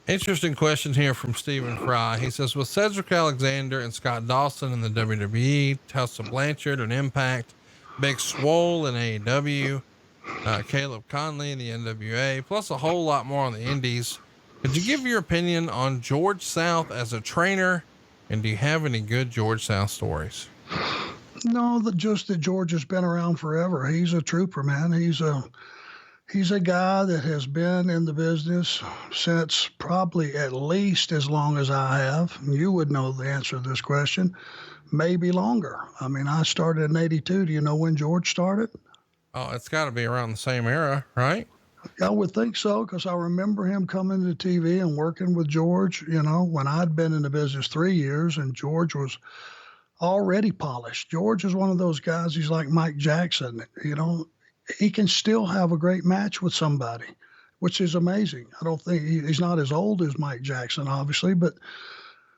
Interesting question here from Stephen Fry. He says, with Cedric Alexander and Scott Dawson in the WWE, Tessa Blanchard and Impact, Big Swole in AEW, Caleb Conley in the NWA, plus a whole lot more on the indies, could you give your opinion on George South as a trainer? And do you have any good George South stories? No, just that George has been around forever. He's a trooper, man. He's a guy that has been in the business since probably at least as long as I have. You would know the answer to this question, maybe longer. I mean, I started in 82. Do you know when George started? Oh, it's got to be around the same era, right? I would think so, because I remember him coming to TV and working with George, when I'd been in the business 3 years and George was already polished. George is one of those guys, he's like Mike Jackson, he can still have a great match with somebody, which is amazing. I don't think he's not as old as Mike Jackson, obviously, but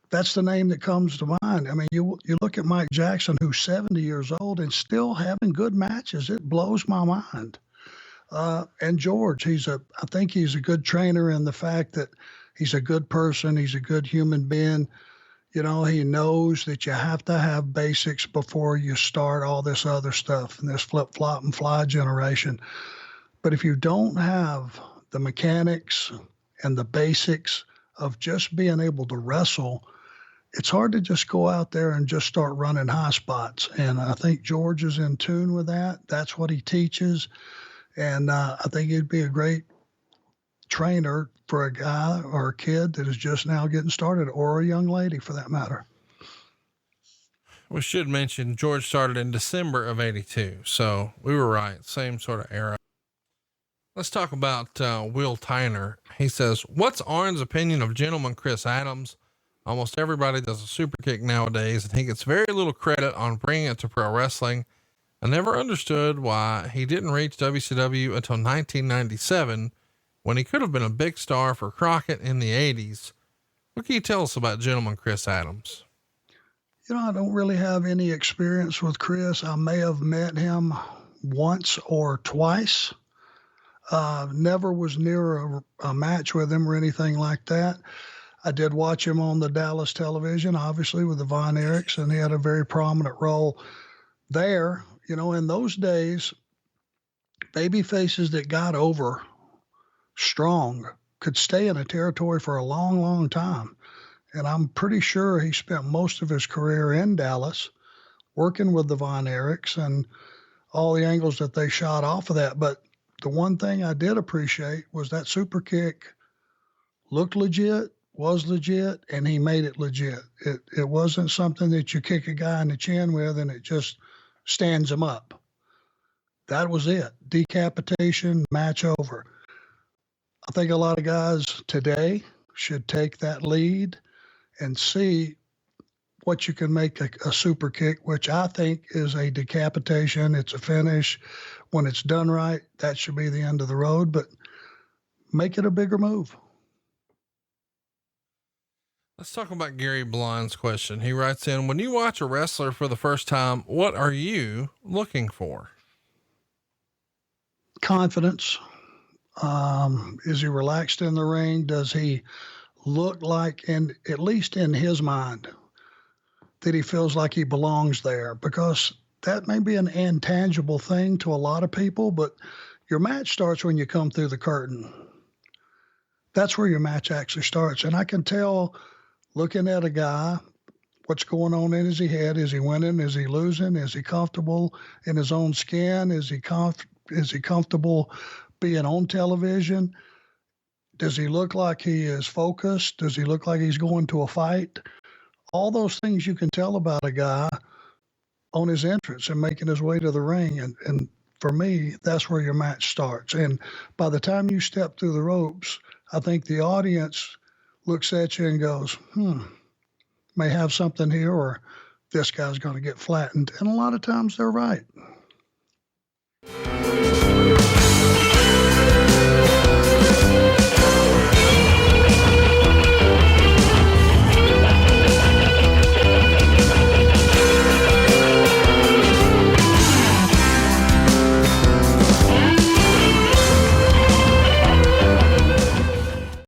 that's the name that comes to mind. I mean, you look at Mike Jackson, who's 70 years old and still having good matches. It blows my mind. And George, I think he's a good trainer in the fact that he's a good person. He's a good human being. He knows that you have to have basics before you start all this other stuff in this flip, flop, and fly generation. But if you don't have the mechanics and the basics of just being able to wrestle, it's hard to just go out there and just start running high spots. And I think George is in tune with that. That's what he teaches. And I think he'd be a great trainer for a guy or a kid that is just now getting started, or a young lady for that matter. We should mention George started in December of 82. So we were right. Same sort of era. Let's talk about Will Tyner. He says, what's Arn's opinion of Gentleman Chris Adams? Almost everybody does a super kick nowadays, and he gets very little credit on bringing it to pro wrestling. I never understood why he didn't reach WCW until 1997, when he could have been a big star for Crockett in the 80s. What can you tell us about Gentleman Chris Adams? I don't really have any experience with Chris. I may have met him once or twice. Never was near a match with him or anything like that. I did watch him on the Dallas television, obviously with the Von Erichs, and he had a very prominent role there. In those days, baby faces that got over strong could stay in a territory for a long, long time. And I'm pretty sure he spent most of his career in Dallas working with the Von Erichs and all the angles that they shot off of that. But the one thing I did appreciate was that super kick looked legit, was legit, and he made it legit. It wasn't something that you kick a guy in the chin with and it just stands him up. That was it. Decapitation, match over. I think a lot of guys today should take that lead and see what you can make a super kick, which I think is a decapitation. It's a finish. When it's done right, that should be the end of the road, but make it a bigger move. Let's talk about Gary Blind's question. He writes in, when you watch a wrestler for the first time, what are you looking for? Confidence. Is he relaxed in the ring? Does he look like, and at least in his mind, that he feels like he belongs there? Because that may be an intangible thing to a lot of people, but your match starts when you come through the curtain. That's where your match actually starts. And I can tell, looking at a guy, what's going on in his head. Is he winning? Is he losing? Is he comfortable in his own skin? Is he comfortable being on television? Does he look like he is focused? Does he look like he's going to a fight? All those things you can tell about a guy on his entrance and making his way to the ring. And for me, that's where your match starts. And by the time you step through the ropes, I think the audience looks at you and goes, may have something here, or this guy's going to get flattened. And a lot of times they're right.